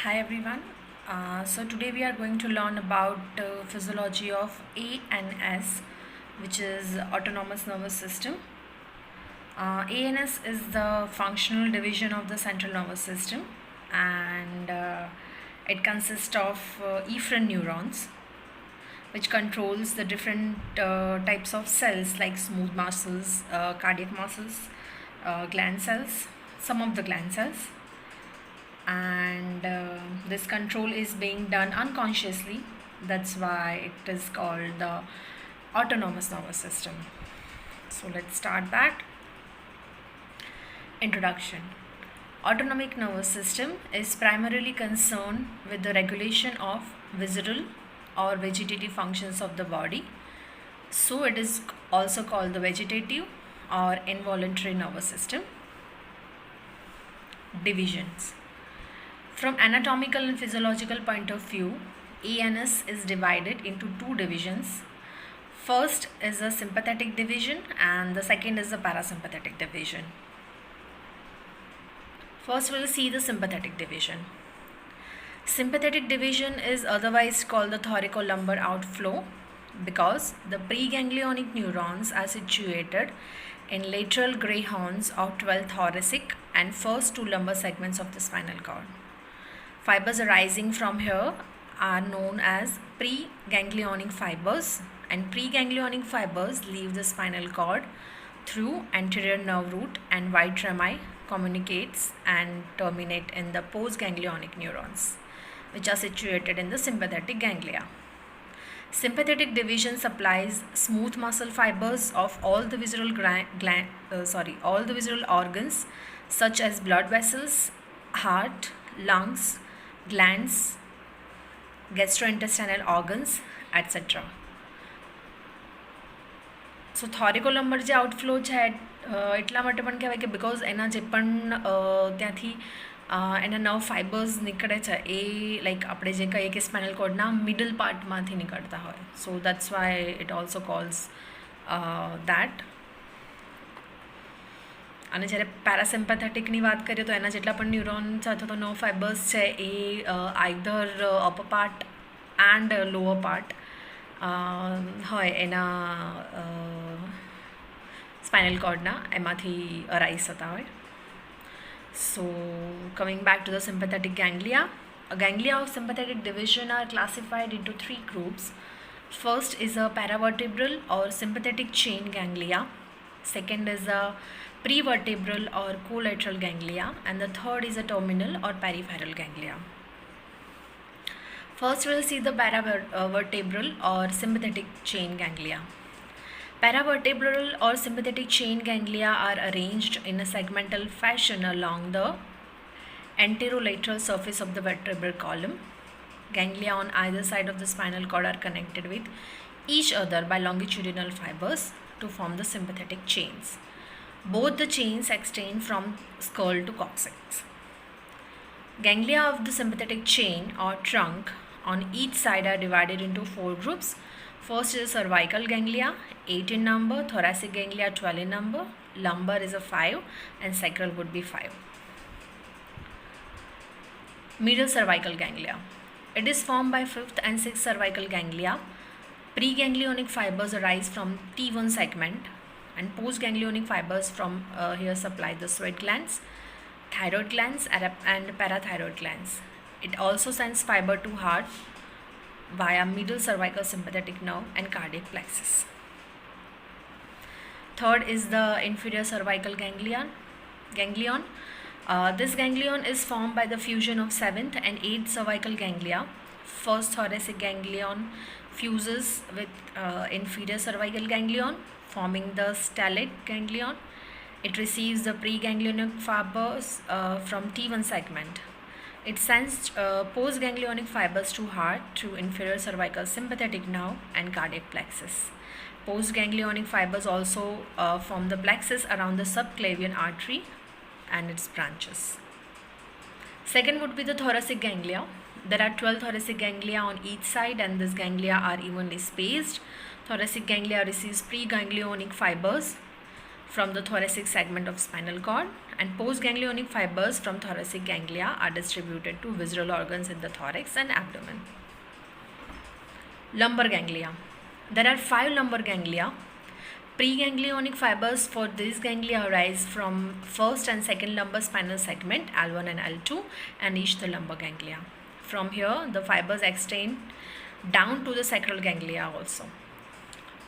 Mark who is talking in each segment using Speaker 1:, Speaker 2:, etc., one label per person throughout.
Speaker 1: Hi everyone. So today we are going to learn about physiology of ANS, which is autonomous nervous system. ANS is the functional division of the central nervous system, and it consists of efferent neurons, which controls the different types of cells like smooth muscles, cardiac muscles, gland cells, some of the gland cells, and this control is being done unconsciously. That's why it is called the autonomous nervous system. So let's start that. Introduction. Autonomic nervous system is primarily concerned with the regulation of visceral or vegetative functions of the body. So it is also called the vegetative or involuntary nervous system. Divisions. From anatomical and physiological point of view, ANS is divided into two divisions. First is a sympathetic division and the second is the parasympathetic division. First we'll see the sympathetic division. Sympathetic division is otherwise called the thoracolumbar outflow because the preganglionic neurons are situated in lateral gray horns of 12 thoracic and first two lumbar segments of the spinal cord. Fibers arising from here are known as preganglionic fibers, and preganglionic fibers leave the spinal cord through anterior nerve root, and white rami communicates and terminate in the postganglionic neurons, which are situated in the sympathetic ganglia. Sympathetic division supplies smooth muscle fibers of all the visceral all the visceral organs such as blood vessels, heart, lungs, glands, gastrointestinal organs, etc. સો થોરિકોલમ્બર જે outflow છે એટલા માટે પણ કહેવાય કે because એના જે પણ ત્યાંથી એના નર્વ ફાઇબર્સ નીકળે છે એ લાઈક આપણે જે કહીએ કે સ્પાઇનલ કોર્ડના મિડલ પાર્ટમાંથી નીકળતા હોય. So that's why it also calls that. અને જ્યારે પેરાસિમ્પેથેટિકની વાત કરીએ તો એના જેટલા પણ ન્યુરોન્સ અથવા તો નર્વ ફાઇબર્સ છે એ either upper part and lower part હોય એના સ્પાઇનલ કોર્ડના એમાંથી અરાઇઝ થતા હોય. So coming back to the sympathetic ganglia, ganglia of sympathetic division are classified into three groups. First is a paravertebral or sympathetic chain ganglia. Second is a prevertebral or collateral ganglia, and the third is a terminal or peripheral ganglia. First we'll see the paravertebral or sympathetic chain ganglia. Paravertebral or sympathetic chain ganglia are arranged in a segmental fashion along the anterolateral surface of the vertebral column. Ganglia on either side of the spinal cord are connected with each other by longitudinal fibers to form the sympathetic chains. Both the chains extend from skull to coccyx. Ganglia of the sympathetic chain or trunk on each side are divided into four groups. First is cervical ganglia, 8 in number, thoracic ganglia 12 in number, lumbar is a 5 and sacral would be 5. Middle cervical ganglia. It is formed by 5th and 6th cervical ganglia. Preganglionic fibers arise from T1 segment and postganglionic fibers from here supply the sweat glands, thyroid glands and parathyroid glands. It also sends fiber to heart via middle cervical sympathetic nerve and cardiac plexus. Third is the inferior cervical ganglion. This ganglion is formed by the fusion of 7th and 8th cervical ganglia. First thoracic ganglion fuses with inferior cervical ganglion, forming the stellate ganglion. It receives the preganglionic fibers from T1 segment. It sends postganglionic fibers to heart through inferior cervical sympathetic nerve and cardiac plexus. Postganglionic fibers also form the plexus around the subclavian artery and its branches. Second would be the thoracic ganglia. There are 12 thoracic ganglia on each side and these ganglia are evenly spaced. Thoracic ganglia receives preganglionic fibers from the thoracic segment of spinal cord and postganglionic fibers from thoracic ganglia are distributed to visceral organs in the thorax and abdomen. Lumbar ganglia. There are 5 lumbar ganglia. Preganglionic fibers for these ganglia arise from first and second lumbar spinal segment L1 and L2 and reach the lumbar ganglia. From here, the fibers extend down to the sacral ganglia also.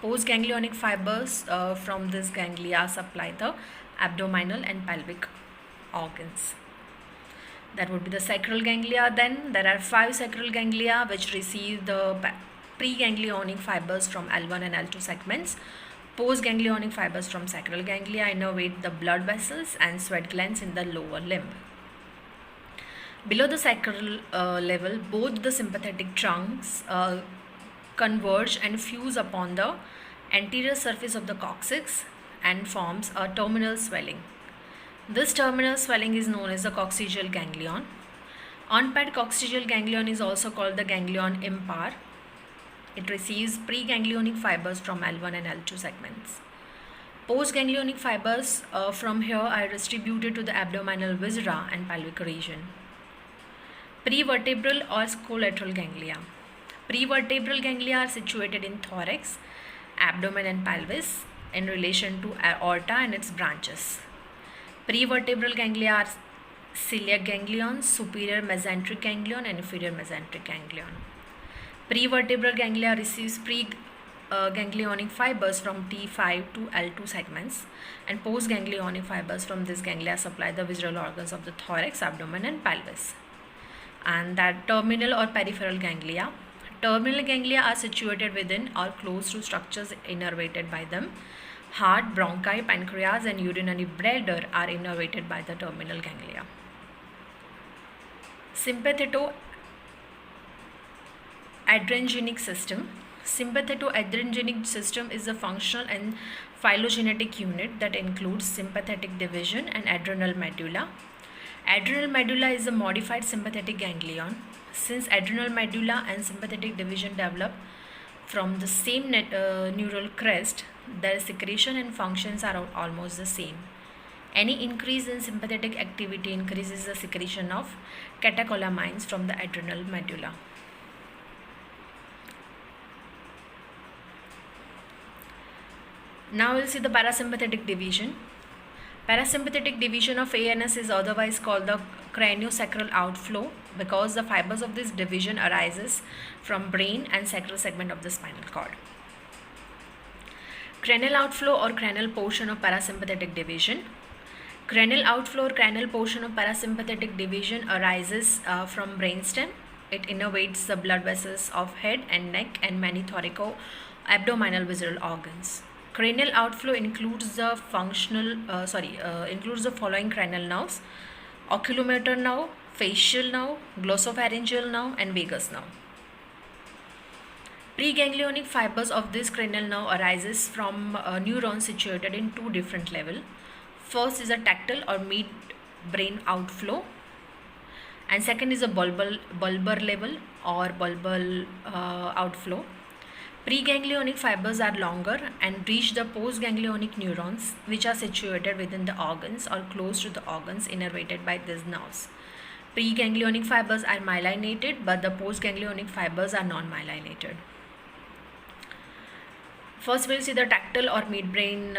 Speaker 1: Postganglionic fibers from this ganglia supply the abdominal and pelvic organs. That would be the sacral ganglia. Then there are 5 sacral ganglia which receive the preganglionic fibers from L1 and L2 segments. Postganglionic fibers from sacral ganglia innervate the blood vessels and sweat glands in the lower limb. Below the sacral level, both the sympathetic trunks converge and fuse upon the anterior surface of the coccyx and forms a terminal swelling. This terminal swelling is known as the coccygeal ganglion. Unpaired coccygeal ganglion is also called the ganglion impar. It receives preganglionic fibers from L1 and L2 segments. Postganglionic fibers from here are distributed to the abdominal viscera and pelvic region. Prevertebral or scolateral ganglia. Prevertebral ganglia are situated in thorax, abdomen and pelvis in relation to aorta and its branches. Prevertebral ganglia are celiac ganglion, superior mesenteric ganglion and inferior mesenteric ganglion. Prevertebral ganglia receives preganglionic fibers from T5 to L2 segments, and postganglionic fibers from this ganglia supply the visceral organs of the thorax, abdomen and pelvis. And that terminal or peripheral ganglia. Terminal ganglia are situated within or close to structures innervated by them. Heart, bronchi, pancreas and urinary bladder are innervated by the terminal ganglia. Sympathetoadrenergic system. Sympathetoadrenergic system is a functional and phylogenetic unit that includes sympathetic division and adrenal medulla. Adrenal medulla is a modified sympathetic ganglion. Since adrenal medulla and sympathetic division develop from the same neural crest, their secretion and functions are almost the same. Any increase in sympathetic activity increases the secretion of catecholamines from the adrenal medulla. Now we'll see the parasympathetic division. Parasympathetic division of ANS is otherwise called the craniosacral outflow because the fibers of this division arises from brain and sacral segment of the spinal cord. Cranial outflow or cranial portion of parasympathetic division. Cranial outflow or cranial portion of parasympathetic division arises from brainstem. It innervates the blood vessels of head and neck and many thoraco-abdominal visceral organs. Cranial outflow includes the following cranial nerves: oculomotor nerve, facial nerve, glossopharyngeal nerve, and vagus nerve. Preganglionic fibers of this cranial nerve arises from neurons situated in 2 different levels. First is a tactile or mid-brain outflow, and second is a bulbar level or bulbar outflow. Preganglionic fibers are longer and reach the postganglionic neurons, which are situated within the organs or close to the organs innervated by these nerves. Preganglionic fibers are myelinated, but the postganglionic fibers are non-myelinated. First, we'll see the tactile or midbrain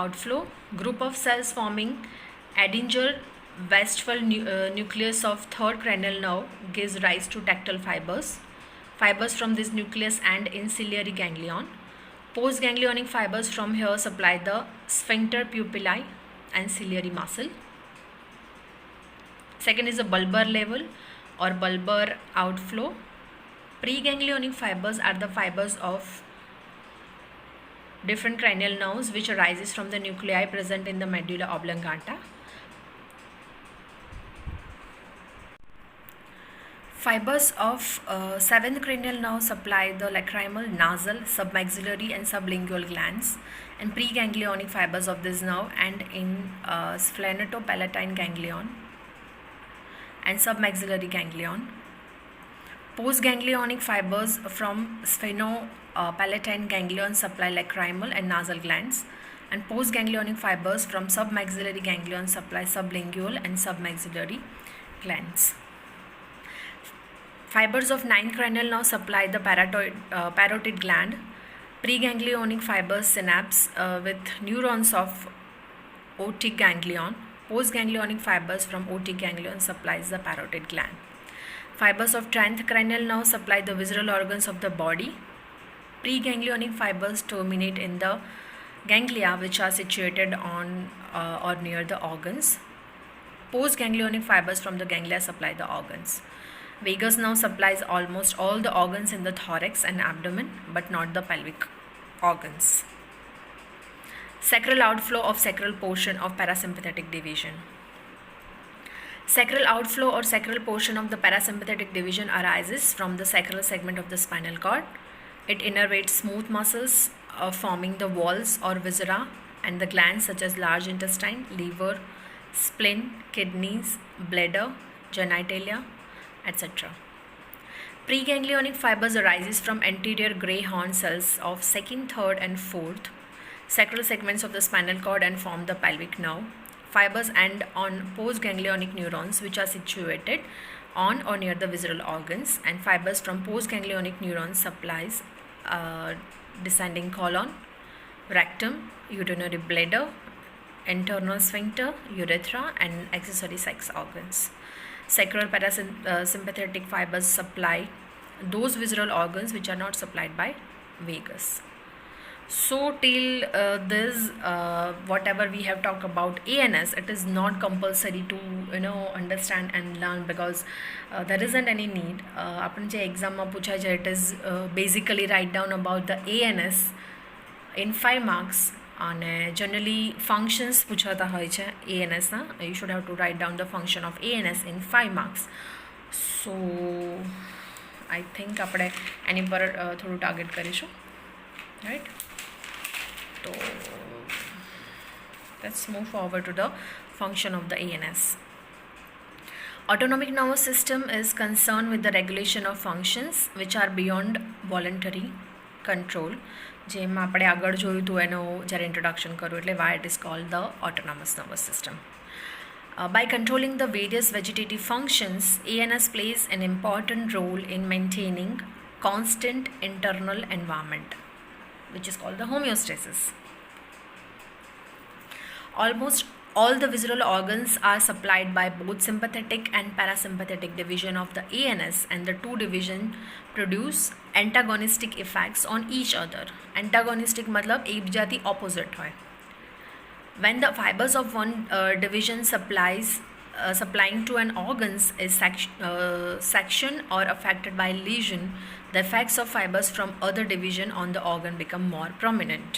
Speaker 1: outflow. Group of cells forming Edinger-Westphal nucleus of third cranial nerve gives rise to tactile fibers. Fibers from this nucleus and in ciliary ganglion. Postganglionic fibers from here supply the sphincter pupillae and ciliary muscle. Second is the bulbar level or bulbar outflow. Preganglionic fibers are the fibers of different cranial nerves which arises from the nuclei present in the medulla oblongata. Fibers of 7th cranial nerve supply the lacrimal, nasal, submaxillary and sublingual glands, and preganglionic fibers of this nerve and in sphenopalatine ganglion and submaxillary ganglion. Postganglionic fibers from sphenopalatine ganglion supply lacrimal and nasal glands, and postganglionic fibers from submaxillary ganglion supply sublingual and submaxillary glands. Fibers of ninth cranial nerve supply the parotid gland. Preganglionic fibers synapse with neurons of otic ganglion. Postganglionic fibers from otic ganglion supplies the parotid gland. Fibers of 10th cranial nerve supply the visceral organs of the body. Preganglionic fibers terminate in the ganglia which are situated on or near the organs. Postganglionic fibers from the ganglia supply the organs. Vagus nerve supplies almost all the organs in the thorax and abdomen, but not the pelvic organs. Sacral outflow of sacral portion of parasympathetic division. Sacral outflow or sacral portion of the parasympathetic division arises from the sacral segment of the spinal cord. It innervates smooth muscles forming the walls or viscera and the glands such as large intestine, liver, spleen, kidneys, bladder, genitalia, etc. Preganglionic fibers arises from anterior grey horn cells of second, third and fourth sacral segments of the spinal cord and form the pelvic nerve. Fibers end on postganglionic neurons which are situated on or near the visceral organs, and fibers from postganglionic neurons supplies descending colon, rectum, urinary bladder, internal sphincter, urethra and accessory sex organs. Sacral parasympathetic fibers supply those visceral organs which are not supplied by vagus. So till this whatever we have talked about ANS, it is not compulsory to understand and learn, because there isn't any need. Upon J exam में पूछा जाए, it is basically write down about the ANS in 5 marks. અને generally functions પૂછાતા હોય છે ANSના. You should have to write down the function of ANS in 5 marks. So I think આપણે એની પર થોડું ટાર્ગેટ કરીશું, રાઈટ? તો let's move forward to the function of the ANS. Autonomic nervous system is concerned with the regulation of functions which are beyond voluntary control. જેમાં આપણે આગળ જોયું હતું એનો જ્યારે ઇન્ટ્રોડક્શન કરું, એટલે why it is called the autonomous nervous system. By controlling the various vegetative functions, ANS plays an important role in maintaining constant internal environment, which is called the homeostasis. Almost all the visceral organs are supplied by both sympathetic and parasympathetic division of the ANS, and the two divisions produce antagonistic effects on each other. Antagonistic matlab ek bijati opposite hoy. When the fibers of one division supplying to an organs is sectioned or affected by lesion, the effects of fibers from other division on the organ become more prominent.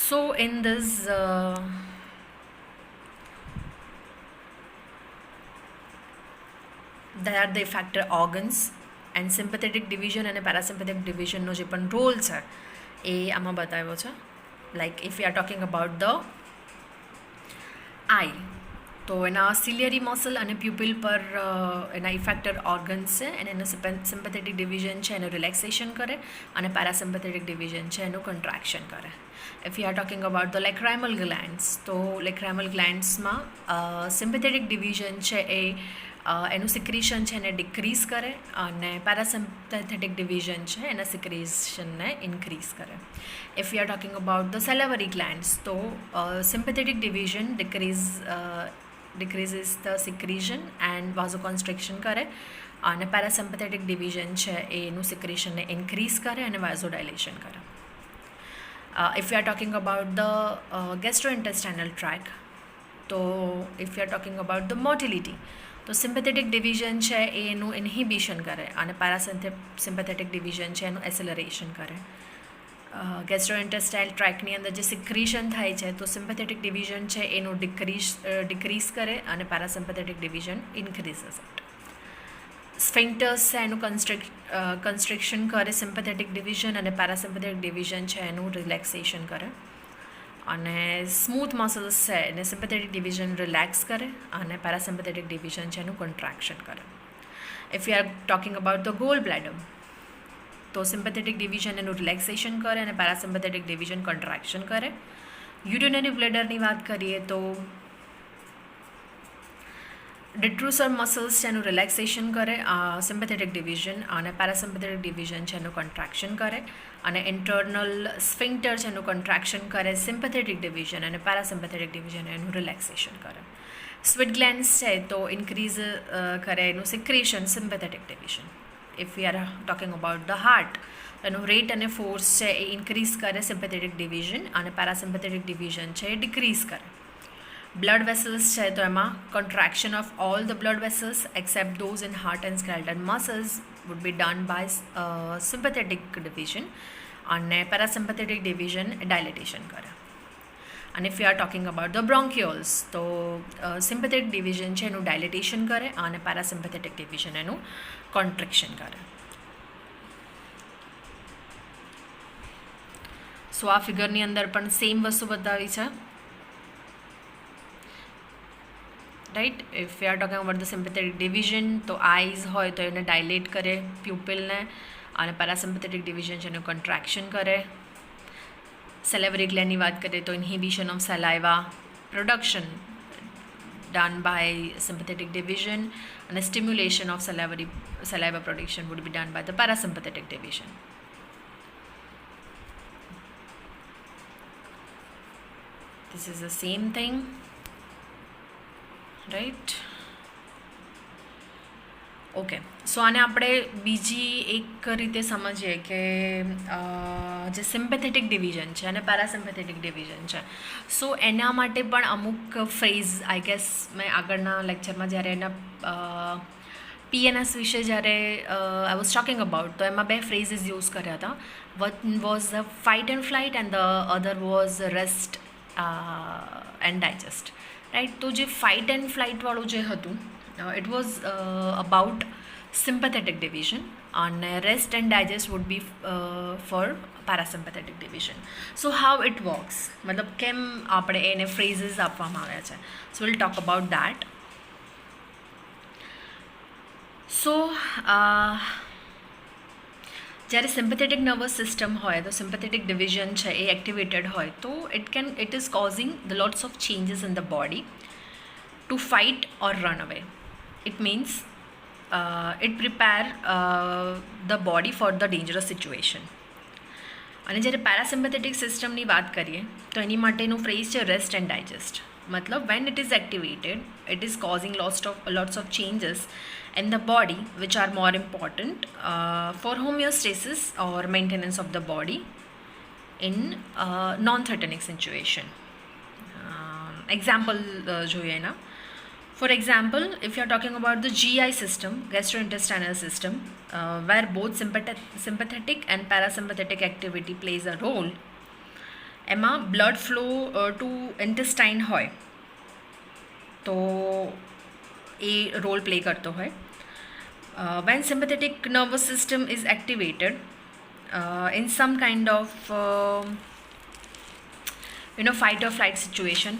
Speaker 1: So in this there are the effector organs, and sympathetic division and parasympathetic division નો જે પણ role છે એ આમાં બતાવ્યો છે. Like if you are talking about the eye, તો એના ciliary muscle અને pupil પર એના ઇફેક્ટર ઓર્ગન્સ છે, અને એનું સિમ્પેથેટિક ડિવિઝન છે એનું રિલેક્સેશન કરે, અને પેરાસિમ્પેથેટિક ડિવિઝન છે એનું કન્ટ્રાક્શન કરે. If you are talking about the lacrimal glands, તો lacrimal glandsમાં સિમ્પેથેટિક ડિવિઝન છે એ એનું સિક્રીશન છે એને ડિક્રીઝ કરે, અને પેરાસિમ્પેથેટિક ડિવિઝન છે એના સિક્રીશનને ઇન્ક્રીઝ કરે. If you are talking about the salivary glands, તો sympathetic division decreases the secretion and vasoconstriction કરે, અને પેરાસિમ્પેથેટિક ડિવિઝન છે એનું સિક્રેશનને ઇન્ક્રીઝ કરે અને વાઝોડાયલેશન કરે. If you are talking about the gastrointestinal tract, તો if you are talking about the motility, તો સિમ્પેથેટિક ડિવિઝન છે એ એનું ઇન્હિબિશન કરે, અને પેરાસિમ્પેથેટિક ડિવિઝન છે એનું એસેલરેશન કરે. ગેસ્ટ્રોઇન્ટેસ્ટાઇનલ ટ્રેક્ટની અંદર જે સિક્રીશન થાય છે, તો સિમ્પેથેટિક ડિવિઝન છે એનું ડિક્રીઝ કરે, અને પેરાસિમ્પેથેટિક ડિવિઝન ઇન્ક્રીઝેસ ઇટ. સ્ફિન્ક્ટર્સ છે એનું કન્સ્ટ્રિક્શન કરે સિમ્પેથેટિક ડિવિઝન, અને પેરાસિમ્પેથેટિક ડિવિઝન છે એનું રિલેક્સેશન કરે. અને સ્મૂથ મસલ્સ છે એને સિમ્પેથેટિક ડિવિઝન રિલેક્સ કરે, અને પેરાસિમ્પેથેટિક ડિવિઝન છે એનું કન્ટ્રાક્શન કરે. If you are talking about the goal bladder, તો સિમ્પેથેટિક ડિવિઝન એનું રિલેક્સેશન કરે અને પેરાસિમ્પેથેટિક ડિવિઝન કોન્ટ્રાક્શન કરે. યુરિનરી બ્લેડરની વાત કરીએ તો ડિટ્રુસર મસલ્સ છે એનું રિલેક્સેશન કરે સિમ્પેથેટિક ડિવિઝન, અને પેરાસિમ્પેથેટિક ડિવિઝન છે એનું કોન્ટ્રાક્શન કરે, અને ઇન્ટરનલ સ્ફિન્ક્ટર છે એનું કોન્ટ્રાક્શન કરે સિમ્પેથેટિક ડિવિઝન, અને પેરાસિમ્પેથેટિક ડિવિઝન એનું રિલેક્સેશન કરે. સ્વીટ ગ્લેન્ડ્સ છે તો ઇન્ક્રીઝ કરે એનું secretion sympathetic division. If we are talking about the heart, એનું રેટ અને ફોર્સ છે એ ઇન્ક્રીઝ કરે સિમ્પેથેટિક ડિવિઝન, અને પેરાસિમ્પેથેટિક ડિવિઝન છે એ ડિક્રીઝ કરે. બ્લડ વેસલ્સ છે તો એમાં contraction of all the blood vessels except those in heart and skeletal muscles would be done by sympathetic division, અને પેરાસિમ્પેથેટિક ડિવિઝન ડાયલેટેશન કરે. અને if you are talking about the bronchioles તો sympathetic division છે એનું ડાયલેટેશન કરે, અને પેરાસિમ્પેથેટિક ડિવિઝન એનું કોન્ટ્રિક્શન કરે. સો આ ફિગરની અંદર પણ સેમ વસ્તુ બતાવી છે, right. If you are talking about the sympathetic division તો આઈઝ હોય તો એને ડાયલેટ કરે પ્યુપિલને, અને પેરાસિમ્પેથેટિક ડિવિઝન છે એનું કોન્ટ્રાક્શન કરે. સેલેવરી ગ્લેન્ડની વાત કરીએ તો inhibition of saliva production done by sympathetic division, અને stimulation of saliva production would be done by the parasympathetic division. This is the same thing, right? Okay, so આને આપણે બીજી એક રીતે સમજીએ કે જે સિમ્પેથેટિક ડિવિઝન છે અને પેરાસિમ્પેથેટિક ડિવિઝન છે, સો એના માટે પણ અમુક ફ્રેઝ આઈ ગેસ મેં આગળના લેક્ચરમાં જ્યારે એના PNS વિશે જ્યારે આઈ વોઝ ટોકિંગ અબાઉટ, તો એમાં બે ફ્રેઝીસ યુઝ કર્યા હતા. One was the fight and flight and the other was rest and digest, right. તો જે ફાઇટ એન્ડ ફ્લાઇટવાળું જે હતું, it was about sympathetic division, and rest and digest would be for parasympathetic division. So how it works, મતલબ કેમ આપણે એને phrases આપવામાં આવ્યા છે, so we'll talk about that. So જ્યારે સિમ્પેથેટિક નર્વસ સિસ્ટમ હોય તો સિમ્પેથેટિક ડિવિઝન છે એ એક્ટિવેટેડ હોય તો it is causing the lots of changes in the body to fight or run away. It means it prepare the body for the dangerous situation. અને જ્યારે parasympathetic સિસ્ટમની વાત કરીએ તો એની માટેનું ફ્રેઝ છે રેસ્ટ એન્ડ ડાયજેસ્ટ. મતલબ when it is activated, it is causing lots of changes in the body which are more important for homeostasis or maintenance of the body in non-threatening situation. Example જોઈએ એના. For example, if you are talking about the GI system, gastrointestinal system, where both sympathetic and parasympathetic activity plays a role, એમાં blood flow to intestine હોય તો એ role play કરતો હોય. When sympathetic nervous system is activated in some kind of fight or flight situation,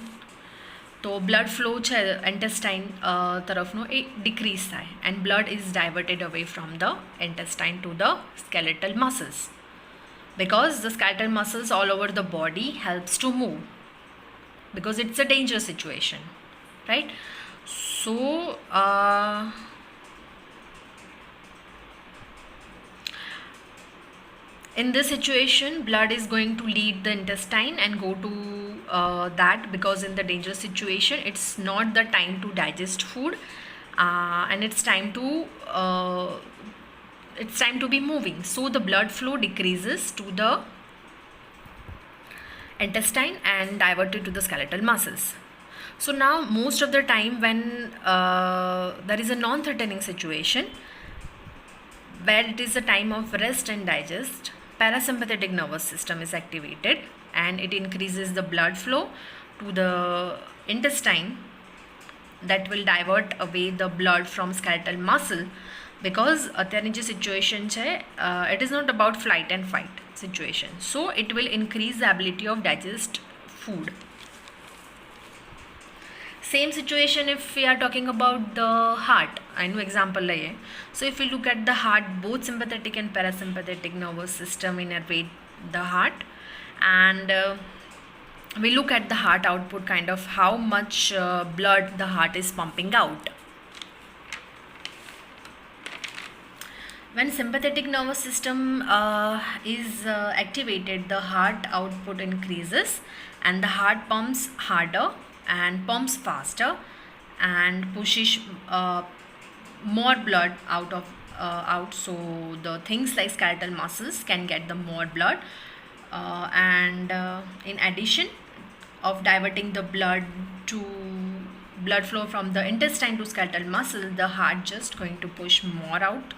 Speaker 1: તો blood flow છે intestine તરફનો એ decrease થાય, and blood is diverted away from the intestine to the skeletal muscles, because the skeletal muscles all over the body helps to move, because it's a dangerous situation, right? So in this situation, blood is going to lead the intestine and go to that, because in the dangerous situation it's not the time to digest food, and it's time to be moving, so the blood flow decreases to the intestine and diverted to the skeletal muscles. So now most of the time when there is a non-threatening situation where it is a time of rest and digest, parasympathetic nervous system is activated and it increases the blood flow to the intestine, that will divert away the blood from skeletal muscle, because અત્યારની જે situation છે it is not about flight and fight situation, so it will increase the ability of digest food. Same situation if we are talking about the heart. આનું example લઈએ. So if we look at the heart, both sympathetic and parasympathetic nervous system innervate the heart, and we look at the heart output, kind of how much blood the heart is pumping out. When sympathetic nervous system is activated, the heart output increases and the heart pumps harder and pumps faster and pushes more blood out, so the things like skeletal muscles can get the more blood, and in addition of diverting the blood flow from the intestine to skeletal muscle, the heart just going to push more out,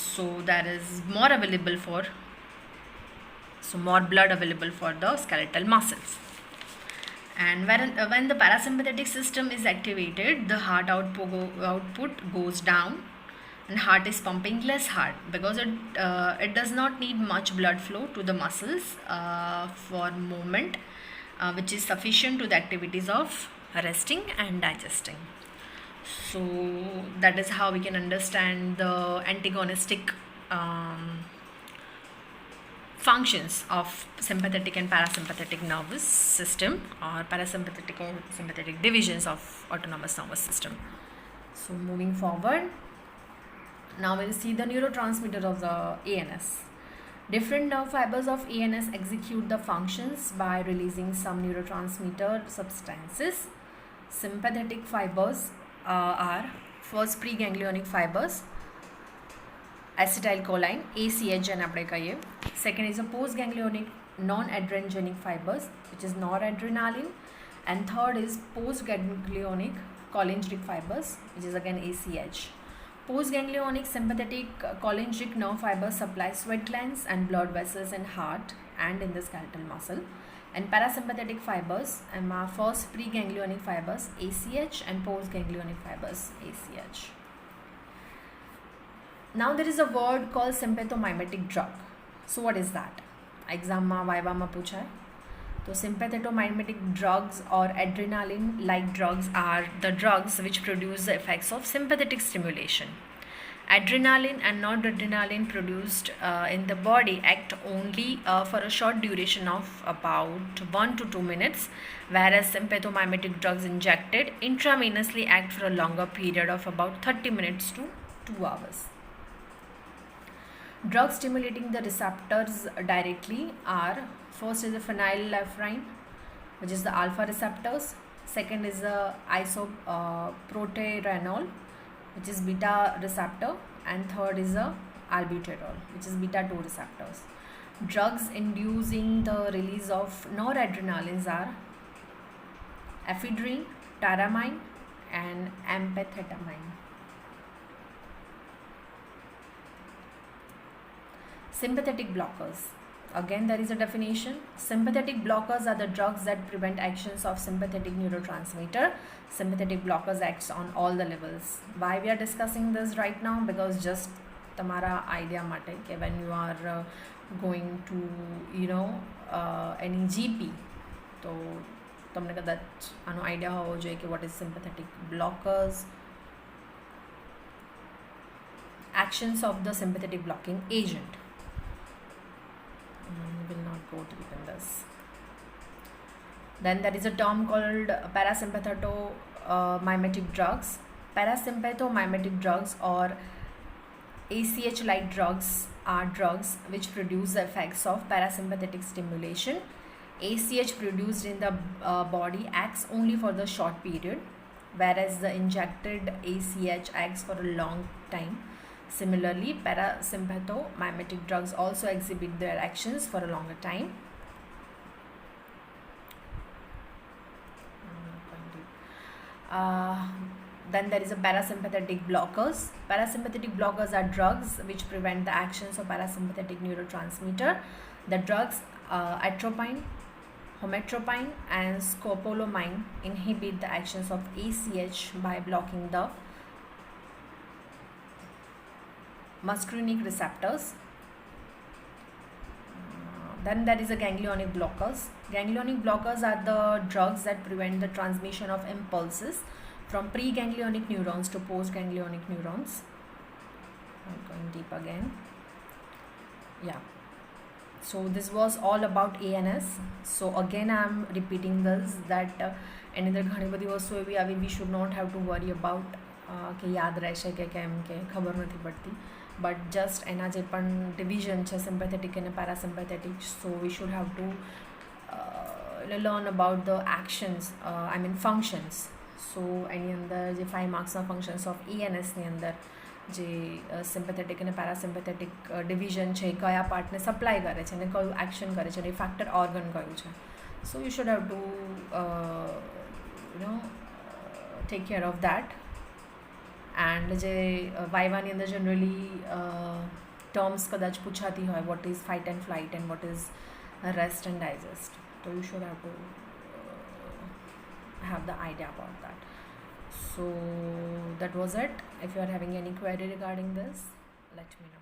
Speaker 1: so there is more blood available for the skeletal muscles. And when the parasympathetic system is activated, the heart output goes down and heart is pumping less hard because it does not need much blood flow to the muscles for movement, which is sufficient to the activities of resting and digesting. So that is how we can understand the antagonistic functions of sympathetic and parasympathetic nervous system, or parasympathetic or sympathetic divisions of autonomous nervous system. So moving forward, now we'll see the neurotransmitter of the ANS. Different nerve fibers of ANS execute the functions by releasing some neurotransmitter substances. Sympathetic fibers are first preganglionic fibers, acetylcholine, ACH and આપણે કહીએ. Second is a postganglionic non-adrenergic fibers, which is noradrenaline, and third is postganglionic cholinergic fibers, which is again ACH. Postganglionic sympathetic cholinergic nerve fibers supply sweat glands and blood vessels in heart and in the skeletal muscle. And parasympathetic fibers are first preganglionic fibers ACH and postganglionic fibers ACH. Now there is a word called sympathomimetic drug. So what is that? Exam ma viva ma pucha hai. So sympathomimetic drugs or adrenaline like drugs are the drugs which produce the effects of sympathetic stimulation. Adrenaline and noradrenaline produced in the body act only for a short duration of about 1 to 2 minutes, whereas sympathomimetic drugs injected intravenously act for a longer period of about 30 minutes to 2 hours. Drugs stimulating the receptors directly are, first is the phenylephrine, which is the alpha receptors. Second is the isoproterenol, which is beta receptor, and third is the albuterol, which is beta 2 receptors. Drugs inducing the release of noradrenalines are ephedrine, tyramine and amphetamine. Sympathetic blockers. Again, there is a definition. Sympathetic blockers are the drugs that prevent actions of sympathetic neurotransmitter. Sympathetic blockers acts on all the levels. Why we are discussing this right now? Because just tamara idea mate ke when you are going to any GP, તો તમને કદાચ આનો idea હોવો જોઈએ કે what is sympathetic blockers, actions of the sympathetic blocking agent. Will not go deep in this. Then there is a term called parasympathomimetic drugs. Parasympathomimetic drugs or ACH like drugs are drugs which produce the effects of parasympathetic stimulation. ACH produced in the body acts only for the short period, whereas the injected ACH acts for a long time. Similarly, parasympathomimetic drugs also exhibit their actions for a longer time. Then there is a parasympathetic blockers. Parasympathetic blockers are drugs which prevent the actions of parasympathetic neurotransmitter. The drugs atropine, hometropine and scopolamine inhibit the actions of ACH by blocking the muscarinic receptors. Then there is a ganglionic blockers. Ganglionic blockers are the drugs that prevent the transmission of impulses from preganglionic neurons to postganglionic neurons. I'm going deep again. Yeah. So this was all about ANS. So again I'm repeating this that એની અંદર ઘણી બધી વસ્તુ એવી આવી we should not have to worry about કે યાદ રહેશે કે કેમ કે ખબર નથી પડતી બટ જસ્ટ એના જે પણ ડિવિઝન છે સિમ્પેથેટિક અને parasympathetic so we should have to learn about the actions I mean functions so એની અંદર જે 5 માર્ક્સના ફંક્શન્સ ઓફ ENSની અંદર જે સિમ્પેથેટિક અને પેરાસિમ્પેથેટિક ડિવિઝન છે એ કયા પાર્ટને સપ્લાય કરે છે અને કયું એક્શન કરે છે અને ઇફેક્ટર ઓર્ગન કયું છે so you should have to take care of that and જે વાયવાની અંદર જનરલી ટર્મ્સ કદાચ પૂછાતી હોય what is fight and flight and what is rest and digest તો you should have to have the idea about that. So that was it. If you are having any query regarding this, let me know.